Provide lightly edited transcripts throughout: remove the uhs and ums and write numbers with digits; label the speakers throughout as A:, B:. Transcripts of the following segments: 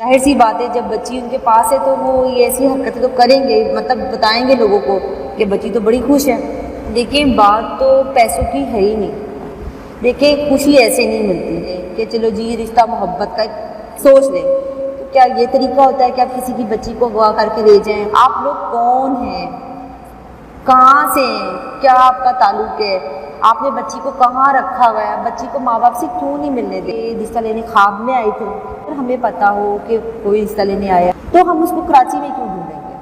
A: ظاہر سی بات ہے جب بچی ان کے پاس ہے تو وہ یہ ایسی حرکتیں تو کریں گے، مطلب بتائیں گے لوگوں کو کہ بچی تو بڑی خوش ہے. لیکن بات تو پیسوں کی ہے ہی نہیں. دیکھیں خوشی ایسے نہیں ملتی کہ چلو جی رشتہ محبت کا ایک سوچ لیں. تو کیا یہ طریقہ ہوتا ہے کہ آپ کسی کی بچی کو اغوا کر کے لے جائیں؟ آپ لوگ کون ہیں؟ کہاں سے ہیں؟ کیا آپ کا تعلق ہے؟ آپ نے بچی کو کہاں رکھا ہوا ہے؟ بچی کو ماں باپ سے کیوں نہیں ملنے دے؟ رشتہ لینے خواب میں آئی تھی. اگر ہمیں پتا ہو کہ کوئی رشتہ لینے آیا تو ہم اس کو کراچی میں کیوں ڈھونڈیں گے؟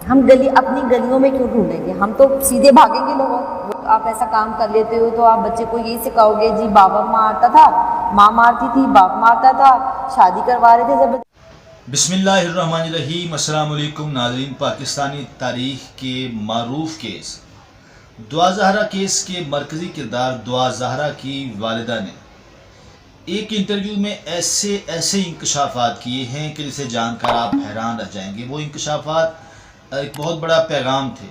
A: ہم اپنی گلیوں میں کیوں ڈھونڈیں گے؟ ہم تو سیدھے بھاگیں گے لوگوں. آپ ایسا کام کر لیتے ہو تو آپ بچے کو یہی سکھاؤ گے جی بابا مارتا تھا، ماں مارتی تھی، باپ مارتا تھا، شادی کروا رہے تھے زبردستی.
B: بسم اللہ الرحمن الرحیم. السلام علیکم ناظرین. پاکستانی تاریخ کے معروف کیس دعا زہرا کیس کے مرکزی کردار دعا زہرا کی والدہ نے ایک انٹرویو میں ایسے انکشافات کیے ہیں کہ جسے جان کر آپ حیران رہ جائیں گے. وہ انکشافات ایک بہت بڑا پیغام تھے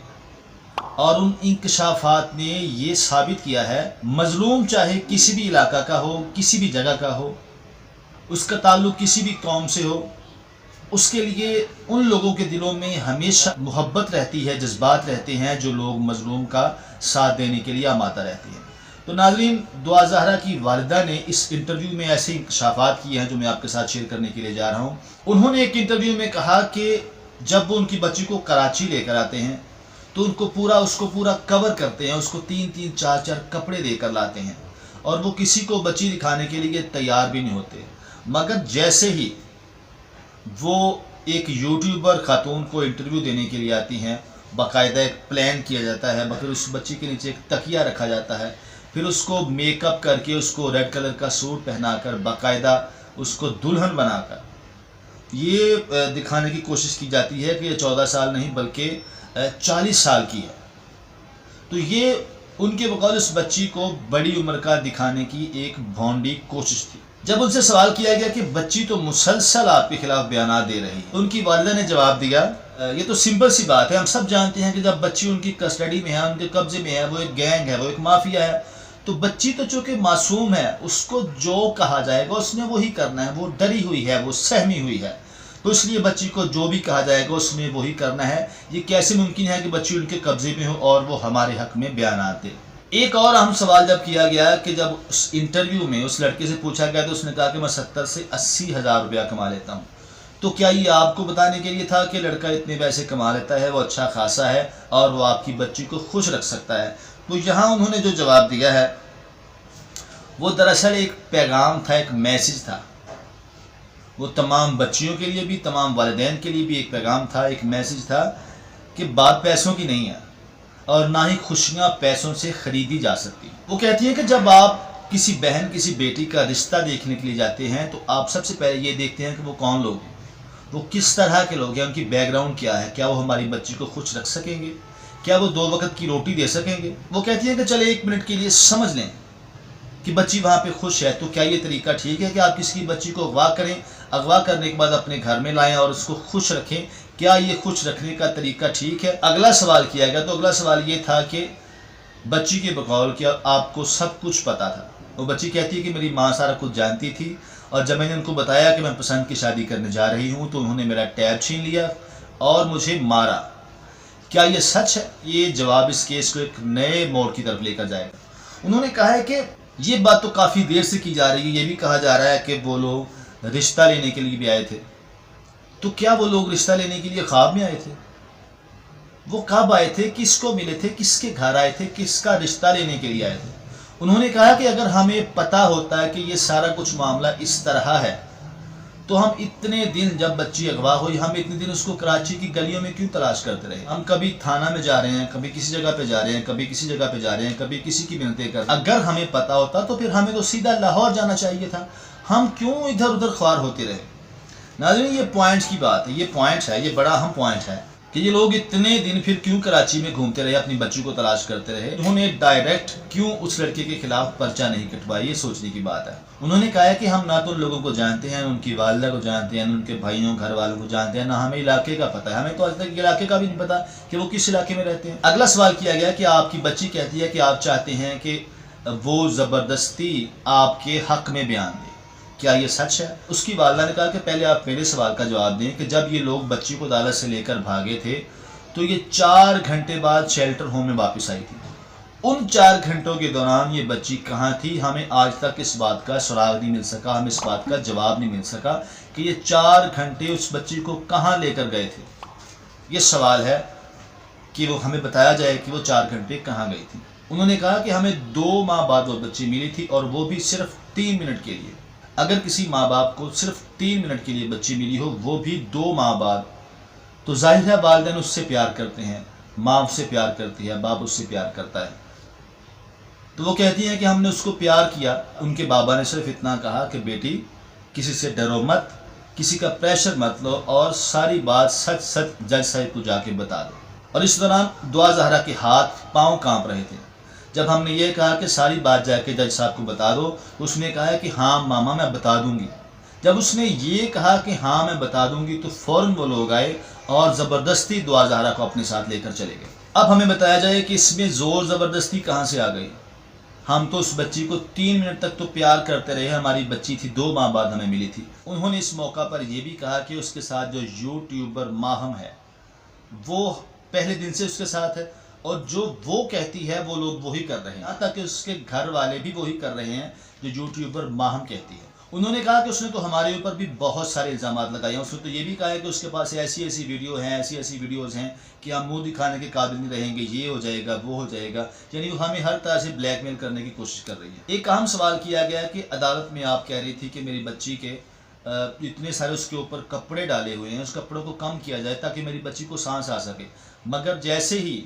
B: اور ان انکشافات نے یہ ثابت کیا ہے مظلوم چاہے کسی بھی علاقہ کا ہو، کسی بھی جگہ کا ہو، اس کا تعلق کسی بھی قوم سے ہو، اس کے لیے ان لوگوں کے دلوں میں ہمیشہ محبت رہتی ہے، جذبات رہتے ہیں جو لوگ مظلوم کا ساتھ دینے کے لیے آمادہ رہتے ہیں. تو ناظرین دعا زہرا کی والدہ نے اس انٹرویو میں ایسے انکشافات کیے ہیں جو میں آپ کے ساتھ شیئر کرنے کے لیے جا رہا ہوں. انہوں نے ایک انٹرویو میں کہا کہ جب وہ ان کی بچی کو کراچی لے کر آتے ہیں تو اس کو پورا کور کرتے ہیں، اس کو 3 4 کپڑے دے کر لاتے ہیں اور وہ کسی کو بچی دکھانے کے لیے تیار بھی نہیں ہوتے. مگر جیسے ہی وہ ایک یوٹیوبر خاتون کو انٹرویو دینے کے لیے آتی ہیں، باقاعدہ ایک پلان کیا جاتا ہے، پھر اس بچی کے نیچے ایک تکیہ رکھا جاتا ہے، پھر اس کو میک اپ کر کے اس کو ریڈ کلر کا سوٹ پہنا کر باقاعدہ اس کو دلہن بنا کر یہ دکھانے کی کوشش کی جاتی ہے کہ یہ 14 سال نہیں بلکہ 40 سال کی ہے. تو یہ ان کے بقول اس بچی کو بڑی عمر کا دکھانے کی ایک بھونڈی کوشش تھی. جب ان سے سوال کیا گیا کہ بچی تو مسلسل آپ کے خلاف بیانات دے رہی ہے، ان کی والدہ نے جواب دیا یہ تو سمپل سی بات ہے، ہم سب جانتے ہیں کہ جب بچی ان کی کسٹڈی میں ہے، ان کے قبضے میں ہے، وہ ایک گینگ ہے، وہ ایک مافیا ہے، تو بچی تو چونکہ معصوم ہے، اس کو جو کہا جائے گا اس نے وہی کرنا ہے. وہ ڈری ہوئی ہے، وہ سہمی ہوئی ہے، تو اس لیے بچی کو جو بھی کہا جائے گا اس نے وہی کرنا ہے. یہ کیسے ممکن ہے کہ بچی ان کے قبضے میں ہو اور وہ ہمارے حق میں بیانات دے؟ ایک اور اہم سوال جب کیا گیا کہ جب اس انٹرویو میں اس لڑکے سے پوچھا گیا تو اس نے کہا کہ میں 70 سے 80 ہزار روپیہ کما لیتا ہوں. تو کیا یہ آپ کو بتانے کے لیے تھا کہ لڑکا اتنے پیسے کما لیتا ہے، وہ اچھا خاصا ہے اور وہ آپ کی بچی کو خوش رکھ سکتا ہے؟ تو یہاں انہوں نے جو جواب دیا ہے وہ دراصل ایک پیغام تھا، ایک میسج تھا. وہ تمام بچیوں کے لیے بھی، تمام والدین کے لیے بھی ایک پیغام تھا، ایک میسج تھا کہ بات پیسوں کی نہیں ہے اور نہ ہی خوشیاں پیسوں سے خریدی جا سکتی. وہ کہتی ہے کہ جب آپ کسی بہن کسی بیٹی کا رشتہ دیکھنے کے لیے جاتے ہیں تو آپ سب سے پہلے یہ دیکھتے ہیں کہ وہ کون لوگ ہیں، وہ کس طرح کے لوگ ہیں، ان کی بیک گراؤنڈ کیا ہے، کیا وہ ہماری بچی کو خوش رکھ سکیں گے، کیا وہ 2 وقت کی روٹی دے سکیں گے. وہ کہتی ہے کہ چلے 1 منٹ کے لیے سمجھ لیں کہ بچی وہاں پہ خوش ہے، تو کیا یہ طریقہ ٹھیک ہے کہ آپ کسی کی بچی کو اغوا کریں، اغوا کرنے کے بعد اپنے گھر میں لائیں اور اس کو خوش رکھیں؟ کیا یہ خوش رکھنے کا طریقہ ٹھیک ہے؟ اگلا سوال کیا گیا تو اگلا سوال یہ تھا کہ بچی کے بقول کیا آپ کو سب کچھ پتا تھا؟ وہ بچی کہتی ہے کہ میری ماں سارا کچھ جانتی تھی اور جب میں نے ان کو بتایا کہ میں پسند کی شادی کرنے جا رہی ہوں تو انہوں نے میرا ٹیب چھین لیا اور مجھے مارا. کیا یہ سچ ہے؟ یہ جواب اس کیس کو ایک نئے موڑ کی طرف لے کر جائے گا. انہوں نے کہا ہے کہ یہ بات تو کافی دیر سے کی جا رہی ہے، یہ بھی کہا جا رہا ہے کہ وہ لوگ رشتہ لینے کے لیے بھی آئے تھے. تو کیا وہ لوگ رشتہ لینے کے لیے خواب میں آئے تھے؟ وہ کب آئے تھے، کس کو ملے تھے، کس کے گھر آئے تھے، کس کا رشتہ لینے کے لیے آئے تھے؟ انہوں نے کہا کہ اگر ہمیں پتا ہوتا ہے کہ یہ سارا کچھ معاملہ اس طرح ہے تو ہم اتنے دن جب بچی اغوا ہوئی ہم اتنے دن اس کو کراچی کی گلیوں میں کیوں تلاش کرتے رہے؟ ہم کبھی تھانہ میں جا رہے ہیں، کبھی کسی جگہ پہ جا رہے ہیں، کبھی کسی جگہ پہ جا رہے ہیں، کبھی کسی کی منتیں کر. اگر ہمیں پتا ہوتا تو پھر ہمیں تو سیدھا لاہور جانا چاہیے تھا، ہم کیوں ادھر ادھر خوار ہوتے رہے؟ ناظرین یہ پوائنٹس کی بات ہے، یہ پوائنٹ ہے، یہ بڑا اہم پوائنٹ ہے کہ یہ لوگ اتنے دن پھر کیوں کراچی میں گھومتے رہے، اپنی بچی کو تلاش کرتے رہے. انہوں نے ڈائریکٹ کیوں اس لڑکے کے خلاف پرچہ نہیں کٹوایا، یہ سوچنے کی بات ہے. انہوں نے کہا کہ ہم نہ تو ان لوگوں کو جانتے ہیں، ان کی والدہ کو جانتے ہیں، ان کے بھائیوں گھر والوں کو جانتے ہیں، نہ ہمیں علاقے کا پتہ ہے. ہمیں تو آج تک علاقے کا بھی نہیں پتا کہ وہ کس علاقے میں رہتے ہیں. اگلا سوال کیا گیا کہ آپ کی بچی کہتی ہے کہ آپ چاہتے ہیں کہ وہ زبردستی آپ کے حق میں بیان دے. کیا یہ سچ ہے؟ اس کی والدہ نے کہا کہ پہلے آپ میرے سوال کا جواب دیں کہ جب یہ لوگ بچی کو عدالت سے لے کر بھاگے تھے تو یہ 4 گھنٹے بعد شیلٹر ہوم میں واپس آئی تھی، ان 4 گھنٹوں کے دوران یہ بچی کہاں تھی؟ ہمیں آج تک اس بات کا سراغ نہیں مل سکا، ہمیں اس بات کا جواب نہیں مل سکا کہ یہ 4 گھنٹے اس بچی کو کہاں لے کر گئے تھے۔ یہ سوال ہے کہ وہ ہمیں بتایا جائے کہ وہ 4 گھنٹے کہاں گئی تھی۔ انہوں نے کہا کہ ہمیں 2 ماہ بعد وہ بچی ملی تھی اور وہ بھی صرف 3 منٹ کے لیے۔ اگر کسی ماں باپ کو صرف 3 منٹ کے لیے بچی ملی ہو، وہ بھی 2 ماہ بعد، تو ظاہر ہے والدین اس سے پیار کرتے ہیں، ماں اس سے پیار کرتی ہے، باپ اس سے پیار کرتا ہے۔ تو وہ کہتی ہیں کہ ہم نے اس کو پیار کیا۔ ان کے بابا نے صرف اتنا کہا کہ بیٹی کسی سے ڈرو مت، کسی کا پریشر مت لو اور ساری بات سچ سچ جج صاحب کو جا کے بتا دو۔ اور اس دوران دعا زہرا کے ہاتھ پاؤں کانپ رہے تھے۔ جب ہم نے یہ کہا کہ ساری بات جا کے جج صاحب کو بتا دو تو اس نے کہا کہ ہاں ماما میں بتا دوں گی۔ جب اس نے یہ کہا کہ ہاں میں بتا دوں گی تو فوراً وہ لوگ آئے اور زبردستی دعا زہرا کو اپنے ساتھ لے کر چلے گئے۔ اب ہمیں بتایا جائے کہ اس میں زور زبردستی کہاں سے آ گئی؟ ہم تو اس بچی کو 3 منٹ تک تو پیار کرتے رہے، ہماری بچی تھی 2 ماہ بعد ہمیں ملی تھی۔ انہوں نے اس موقع پر یہ بھی کہا کہ اس کے ساتھ جو یوٹیوبر ماہم ہے وہ پہلے دن سے اس کے ساتھ ہے اور جو وہ کہتی ہے وہ لوگ وہی کر رہے ہیں، یہاں تک کہ اس کے گھر والے بھی وہی کر رہے ہیں جو یوٹیوبر ماہم کہتی ہے۔ انہوں نے کہا کہ اس نے تو ہمارے اوپر بھی بہت سارے الزامات لگائے ہیں، اس نے تو یہ بھی کہا ہے کہ اس کے پاس ایسی ویڈیو ہیں، ایسی ویڈیوز ہیں کہ ہم منہ دکھانے کے قابل نہیں رہیں گے، یہ ہو جائے گا وہ ہو جائے گا، یعنی وہ ہمیں ہر طرح سے بلیک میل کرنے کی کوشش کر رہی ہے۔ ایک اہم سوال کیا گیا کہ عدالت میں آپ کہہ رہی تھی کہ میری بچی کے اتنے سارے اس کے اوپر کپڑے ڈالے ہوئے ہیں، اس کپڑوں کو کم کیا جائے تاکہ میری بچی کو سانس آ سکے، مگر جیسے ہی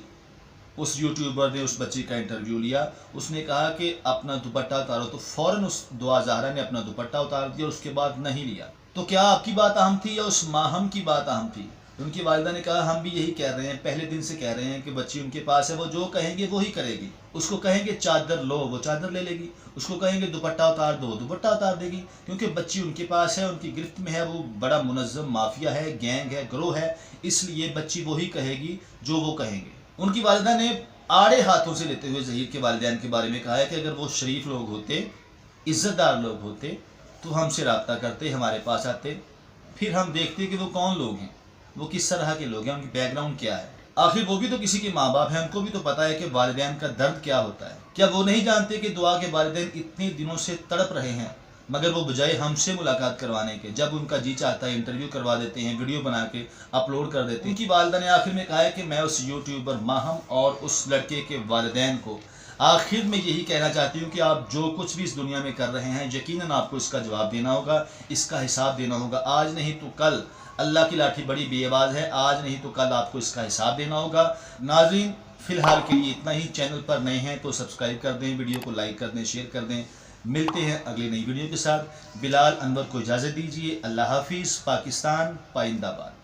B: اس یوٹیوبر نے اس بچی کا انٹرویو لیا، اس نے کہا کہ اپنا دوپٹہ اتارو، تو فوراً اس دعا زہرا نے اپنا دوپٹہ اتار دیا اور اس کے بعد نہیں لیا۔ تو کیا آپ کی بات اہم تھی یا اس ماہم کی بات اہم تھی؟ ان کی والدہ نے کہا ہم بھی یہی کہہ رہے ہیں، پہلے دن سے کہہ رہے ہیں کہ بچی ان کے پاس ہے، وہ جو کہیں گے وہی کرے گی۔ اس کو کہیں گے چادر لو، وہ چادر لے لے گی، اس کو کہیں گے دوپٹہ اتار دو، دوپٹہ اتار دے گی، کیونکہ بچی ان کے پاس ہے، ان کی گرفت میں ہے، وہ بڑا منظم مافیا ہے، گینگ ہے، گروہ ہے، اس لیے بچی وہی کہے گی جو وہ کہیں گے۔ ان کی والدہ نے آڑے ہاتھوں سے لیتے ہوئے ظہیر کے والدین کے بارے میں کہا ہے کہ اگر وہ شریف لوگ ہوتے، عزت دار لوگ ہوتے تو ہم سے رابطہ کرتے، ہمارے پاس آتے، پھر ہم دیکھتے کہ وہ کون لوگ ہیں، وہ کس طرح کے لوگ ہیں، ان کی بیک گراؤنڈ کیا ہے۔ آخر وہ بھی تو کسی کے ماں باپ ہیں، ان کو بھی تو پتہ ہے کہ والدین کا درد کیا ہوتا ہے۔ کیا وہ نہیں جانتے کہ دعا کے والدین اتنے دنوں سے تڑپ رہے ہیں، مگر وہ بجائے ہم سے ملاقات کروانے کے، جب ان کا جی چاہتا ہے انٹرویو کروا دیتے ہیں، ویڈیو بنا کے اپلوڈ کر دیتے ہیں۔ ان کی والدہ نے آخر میں کہا ہے کہ میں اس یوٹیوبر ماہم اور اس لڑکے کے والدین کو آخر میں یہی کہنا چاہتی ہوں کہ آپ جو کچھ بھی اس دنیا میں کر رہے ہیں، یقیناً آپ کو اس کا جواب دینا ہوگا، اس کا حساب دینا ہوگا، آج نہیں تو کل۔ اللہ کی لاٹھی بڑی بے آواز ہے، آج نہیں تو کل آپ کو اس کا حساب دینا ہوگا۔ ناظرین فی الحال کے لیے اتنا ہی، چینل پر نئے ہیں تو سبسکرائب کر دیں، ویڈیو کو لائک کر دیں، شیئر کر دیں۔ ملتے ہیں اگلی نئی ویڈیو کے ساتھ۔ بلال انور کو اجازت دیجیے، اللہ حافظ، پاکستان پائندہ باد۔